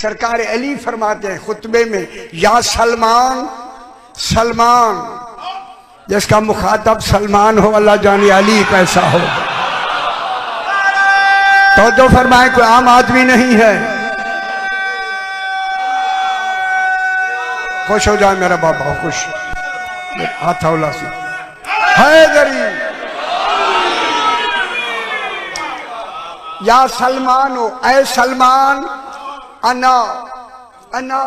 सरकार अली फरमाते हैं खुतबे में, या सलमान सलमान, जिसका मुखातब सलमान हो अल्लाह जाने अली कैसा हो। तो जो फरमाए कोई आम आदमी नहीं है। खुश हो जाए मेरा बाबा, खुश हाथौला से हैदरी। या सलमान हो, ऐ सलमान अना अना।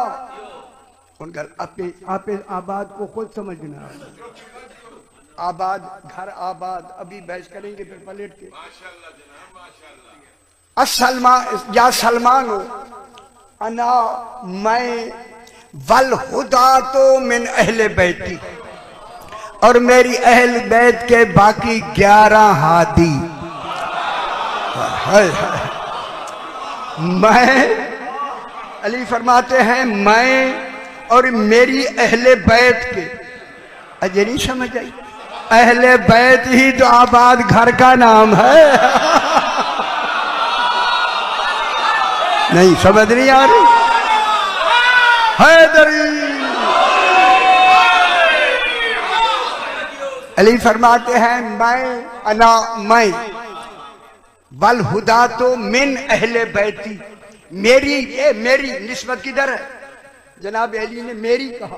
उनका अपने आप आबाद को खुद समझना। आबाद घर आबाद, अभी बहस करेंगे फिर पलट के। असलमान या सलमान हो अना मैं, वल हुदा तो मिन अहले बैती, और मेरी अहल बैत के बाकी 11 हादी। मैं, अली फरमाते हैं मैं और मेरी अहले बैत के, अजय नहीं समझ आई, अहले बैत ही तो आबाद घर का नाम है। नहीं समझ नहीं आ रही। हैदरी अली फरमाते हैं मैं अना मैं, वल हुदा तो मिन अहले बैती, मेरी, ये मेरी निस्बत किधर है? जनाब अली ने मेरी कहा,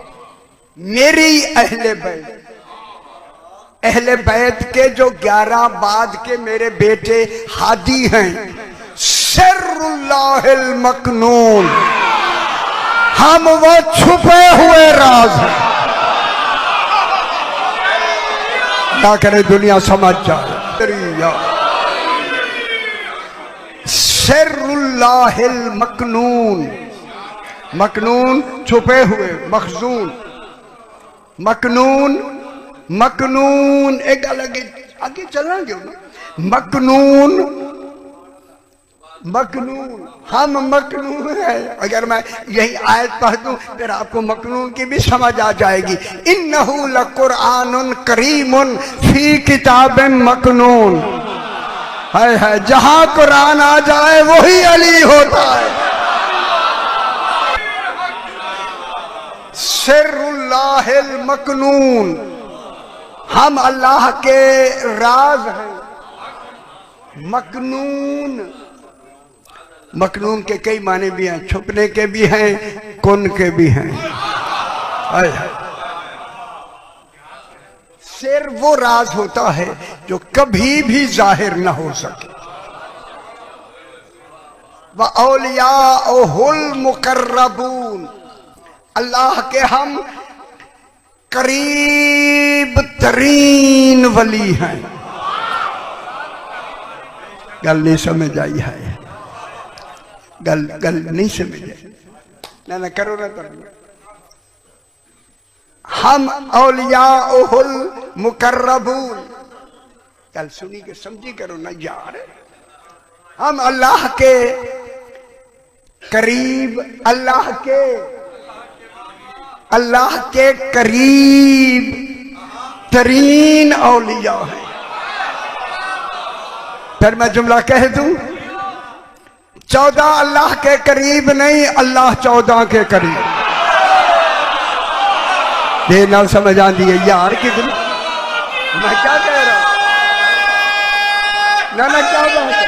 मेरी अहले बैत, अहले बैत के जो 11 बाद के मेरे बेटे हादी हैं। सिर्रुल्लाहिल मकनून, हम वो छुपे हुए राज हैं। क्या करे दुनिया समझ जाए। सिर्रुल्लाहिल मकनून, मकनून छुपे हुए, मखजून, मकनून मकनून एक अलग, आगे चलेंगे ना। मकनून मकनून, हम मकनून है। अगर मैं यही आयत पढ़ दूं फिर आपको मकनून की भी समझ आ जाएगी। इन्नहु लकुरआनुन करीमुन फी किताबिन मकनून। है जहां कुरान आ जाए वही अली होता है। सिर्रुल्लाहिल मकनून, हम अल्लाह के राज हैं। मकनून, मकनून के कई माने भी हैं, छुपने के भी हैं, कुन के भी हैं। सिर वो राज होता है जो कभी भी जाहिर न हो सके। व औलियाउहुल मुकर्रबून, अल्लाह के हम करीब तरीन वली हैं। गल नहीं समझ आई है, गल नहीं समझ आई ना करो ना तो। हम औलियाउहुल मुकर्रबून, कल सुनी के समझी करो ना यार। हम अल्लाह के करीब, अल्लाह के करीब तरीन औलिया है। फिर मैं जुमला कह दूं, 14 अल्लाह के करीब नहीं, अल्लाह 14 के करीब। ये ना समझ आती है यार कितनी, मैं क्या कह रहा हूं ना क्या बात है।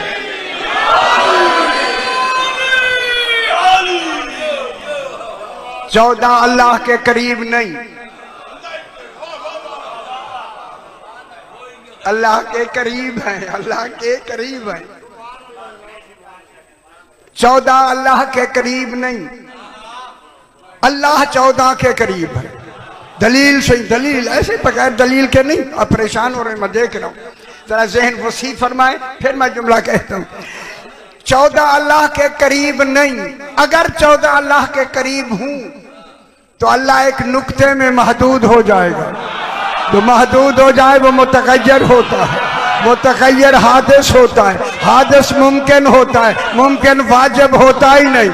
चौदह अल्लाह के करीब नहीं, अल्लाह के करीब है, अल्लाह के करीब है। 14 अल्लाह के करीब नहीं, अल्लाह 14 के करीब है। दलील से, दलील ऐसे बगैर दलील के नहीं। आप परेशान हो रहे हैं, मैं देख रहा हूं, जरा जहन वसी फरमाए फिर मैं जुमला कहता हूं। 14 अल्लाह के करीब नहीं, अगर 14 अल्लाह के करीब हूं तो अल्लाह एक नुक्ते में महदूद हो जाएगा। जो महदूद हो जाए वो मुतगय्यर होता है, मुतगय्यर हादिस होता है, हादिस मुमकिन होता है, मुमकिन वाजिब होता ही नहीं।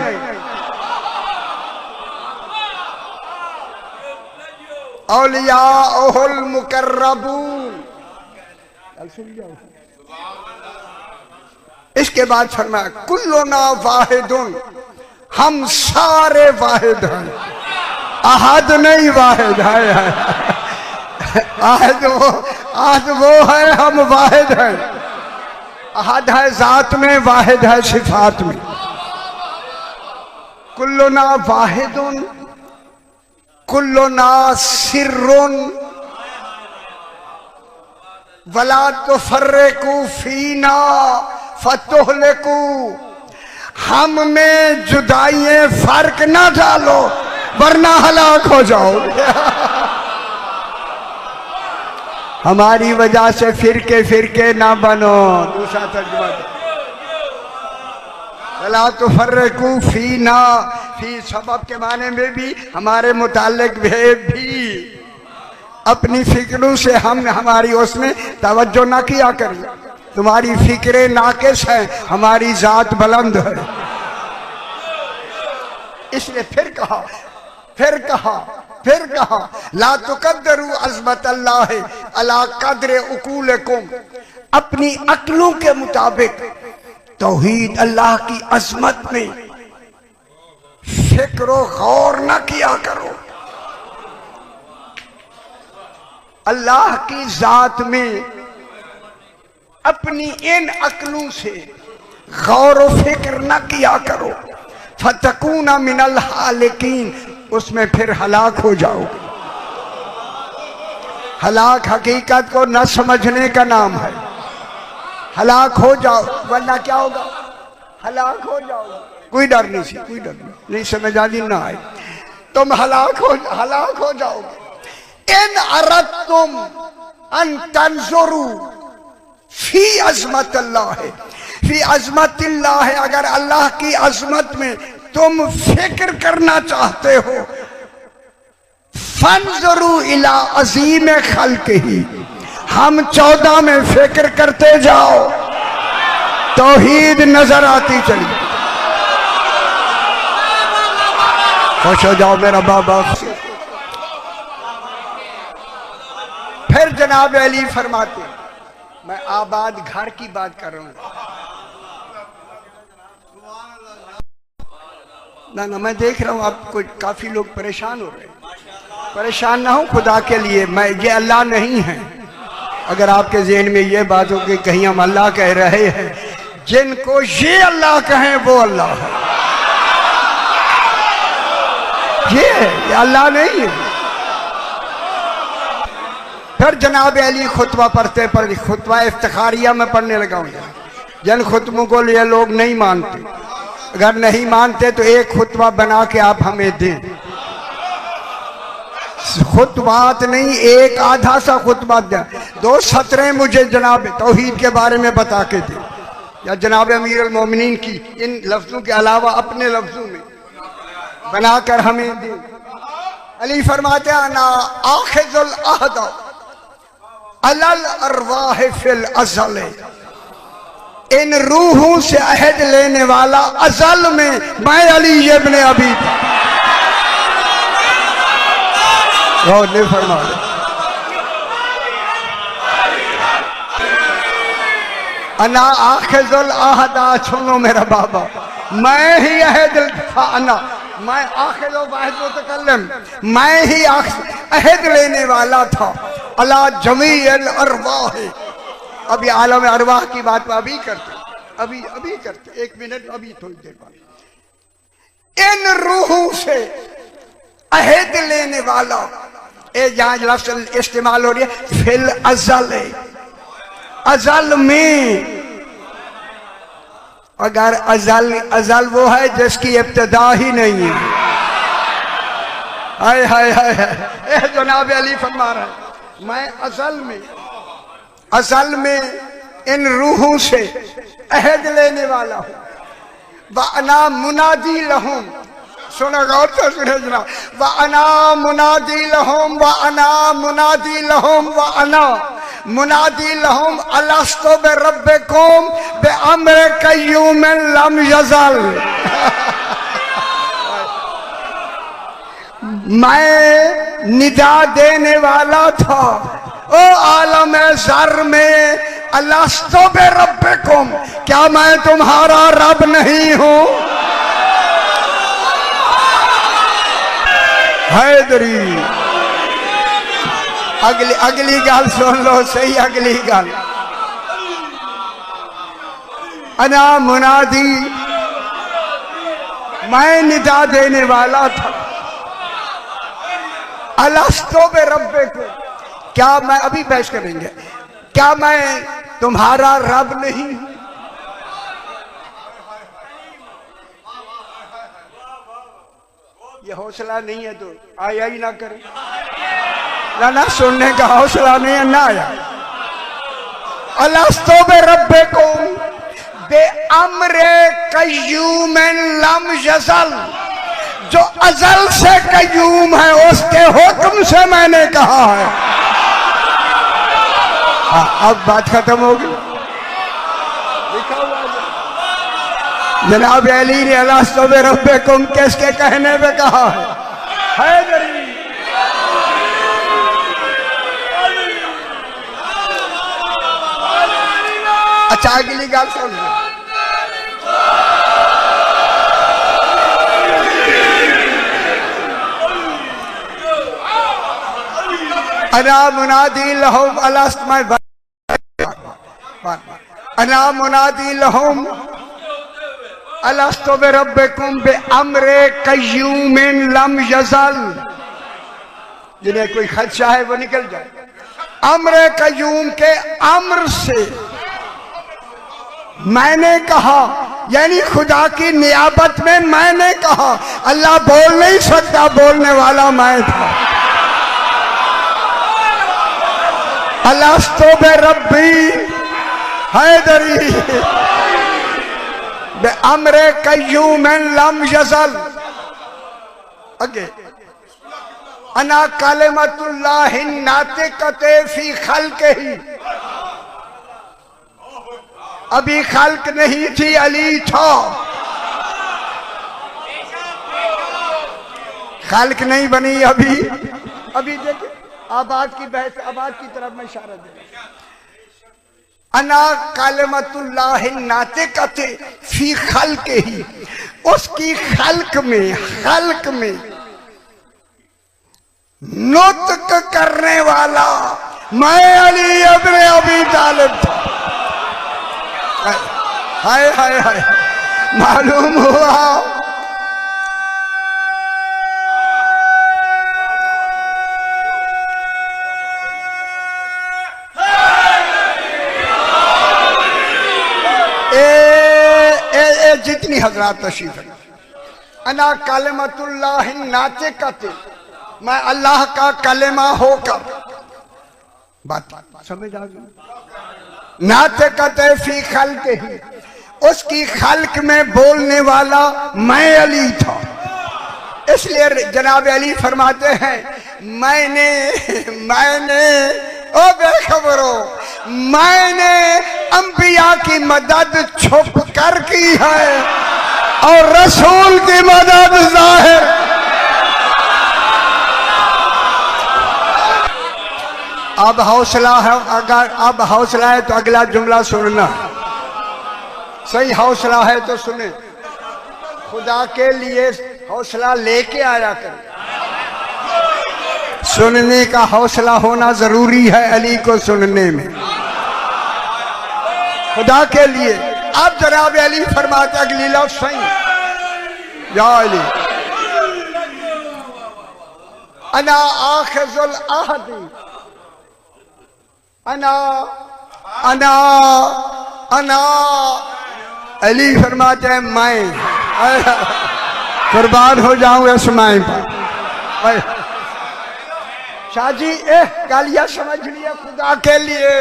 औलियाउहुल मुकर्रबून, इसके बाद फरमाया कुल्लुना वाहिदुन, हम सारे वाहिद हैं, अहद नहीं वाहिद है। अहद वो है, हम वाहिद हैं। अहद है जात में, वाहिद है सिफात में। कुल्लुना वाहिदुन, कुल्लुना सिर्रुन, वला तुफर्रिकू फीना फतुहलिकू। हम में जुदाइयां फर्क ना डालो वरना हलाक हो जाओगे। हमारी वजह से फिरके फिरके ना बनो। दूसरा तर्जुमा, वला तुफर्रिकू फीना, फी सबब के माने में भी हमारे मुताल्लिक भी अपनी फिक्रों से हम हमारी उसमें तवज्जो ना किया करें। तुम्हारी फिक्रें नाकिस हैं, हमारी जात बुलंद है। इसलिए फिर कहा ला तुकद्दरू अज़मत अल्लाह अला कद्र उकूलकुम। अपनी अक्लों के मुताबिक तौहीद अल्लाह की अजमत में फिक्र गौर न किया करो। अल्लाह की जात में अपनी इन अक्लों से गौर व फिक्र न किया करो। फतकूना मिनल हालिकीन, उसमें फिर हलाक हो जाओगे। हलाक हकीकत को न समझने का नाम है। हलाक हो जाओ वरना क्या होगा? हलाक हो जाओगे। कोई डर नहीं, कोई डर नहीं समझानी ना आए, तुम हलाक हो जाओगे। इन अरदतुम अन तंजुरू फी अज़मत अल्लाह है, फी अज़मत अल्लाह है। अगर अल्लाह की अजमत में तुम फिक्र करना चाहते हो, फंजुरू इला अज़ीम खल्क़िही, हम 14 में फिक्र करते जाओ, तौहीद नजर आती चली। खुश हो जाओ मेरा बाबा। फिर जनाब अली फरमाते, मैं आबाद घर की बात कर रहा हूं ना, मैं देख रहा हूं आपको काफी लोग परेशान हो रहे हैं। परेशान ना हो खुदा के लिए, मैं ये अल्लाह नहीं है। अगर आपके ज़हन में ये बात हो कि कहीं हम अल्लाह कह रहे हैं, जिनको ये अल्लाह कहें वो अल्लाह है, ये अल्लाह नहीं है। फिर जनाब अली खुतबा पढ़ते खुतबा इफ्तिखारिया में पढ़ने लगा हूँ। जिन खुतबों को ये लोग नहीं मानते, अगर नहीं मानते तो एक खुतबा बना के आप हमें दें। खुतबात नहीं, एक आधा सा खुतबा दें, 2 सतरें मुझे जनाब तौहीद के बारे में बता के दें, या जनाब अमीर अल मोमिनीन की इन लफ्जों के अलावा अपने लफ्जों में बनाकर हमें दें। अली फरमाते अना आखिजुल अहद अलल अरवाह फिल अज़ल, इन रूहों से अहद लेने वाला अज़ल में मैं अली इब्न अबी गौर नहीं फरमा। अना आखिजुल अहदा, सुनो मेरा बाबा, मैं ही अहद अना, मैं आखिर वाहिद मुतकल्लिम, मैं ही अहद लेने वाला था अला जमीअल अरवाह। अभी आलम अरवाह की बात अभी करते 1 मिनट, अभी थोड़ी देर बाद। इन रूहों से अहद लेने वाला, जहां लफ्ज़ इस्तेमाल हो रही है फिल अज़ल, अज़ल में। अगर अज़ल वो है जिसकी इब्तिदा ही नहीं है, हाय हाय हाय हाय, जनाब अली फरमा रहे हैं, मैं अज़ल में इन रूहों से अहद लेने वाला हूँ। व अना मुनादी लहुम, सुनो गौर से सुने जनाब, व अना मुनादी लहुम, व अना मुनादी लहुम, व अना मुनादी लहुम अलस्तु बिरब्बिकुम बिअम्र कय्यूमिन लम यज़ल। मैं निदा देने वाला था ओ आलम ज़र में, अलस्तु बिरब्बिकुम, क्या मैं तुम्हारा रब नहीं हूं? हैदरी। अगली गाल सुन लो सही, अगली गाल। अना मुनादी, मैं निदा देने वाला था। अलस्तो बे रब्बे को, क्या मैं, अभी बहस करेंगे, क्या मैं तुम्हारा रब नहीं? ये हौसला नहीं है तो आया ही ना करे ना सुनने का हौसला नहीं है ना आया। अलस्तो बे रब्बे को बे अमरे कय्यूमन लम यज़ल, जो अजल से कय्यूम है उसके हुक्म से मैंने कहा है। अब बात खत्म होगी। लिखा हुआ जनाब अली ने अलस्तो बे रब्बे को किसके कहने पे कहा है? हैदरी। अच्छा अगली गाल सुन लो। अना मुनादी लहुम अलस्त, अना मुनादी लहुम अलस्तो बे रब्बिकुम बे अमरे कय्यूमिन लम यज़ल। जिन्हें कोई खदशा है वो निकल जाए। अमरे कय्यूम के अम्र से मैंने कहा, यानी खुदा की नियाबत में मैंने कहा। अल्लाह बोल नहीं सकता, बोलने वाला मैं था। अलस्तो बे रब्बी हैदरी बे अमरे कय्यूमन लम यज़ल। आगे अना कलिमतुल्लाहि नातिक़ते फी खल्क़िही, अभी खल्क नहीं थी, अली था। खल्क नहीं बनी अभी। अभी देखिए आबाद की बहस, आबाद की तरफ मैं इशारा दे। अना कलिमतुल्लाहि नातिक़ते फी खल्क़िही, उसकी खल्क में नुत्क करने वाला मैं अली इब्न अबी तालिब था। हाय हाय हाय, मालूम हुआ जितनी हजरात तशरीफ है। अना कलिमतुल्लाहि नातिक़ते, मैं अल्लाह का कलेमा होकर, बात समझ आ गई। नातिक़ते फी खल्क़िही, उसकी खल्क में बोलने वाला मैं अली था। इसलिए जनाब अली फरमाते हैं मैंने ओ बेखबरो, मैंने अंबिया की मदद छुप कर की है और रसूल की मदद जाहिर। अब हौसला है, अगर अब हौसला है तो अगला जुमला सुनना। सही हौसला है तो सुने। खुदा के लिए हौसला लेके आया करें। सुनने का हौसला होना जरूरी है अली को सुनने में, खुदा के लिए। अब जनाब अली फरमाते अगली लफ्ज़ सही, या अली अना आखिजुल अहदी, अना अना अना अली फरमाते हैं मैं कुर्बान हो जाऊं इस मैं पर। शाहजी गालियां समझ लिया खुदा के लिए।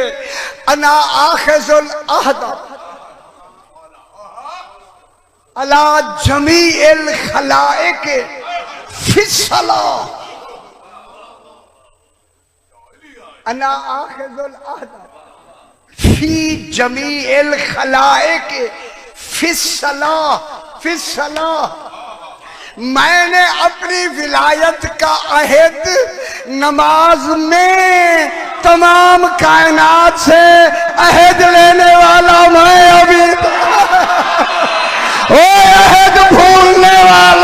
अना आखिजुल अहदा अला जमीइल खलाइक फिस्सला, अना आखिजुल अहदा फी जमीइल खलाइक फिस्सला फिस्सला, मैंने अपनी विलायत का अहद नमाज में तमाम कायनात से अहद लेने वाला मैं अभी ओ अहद भूलने वाला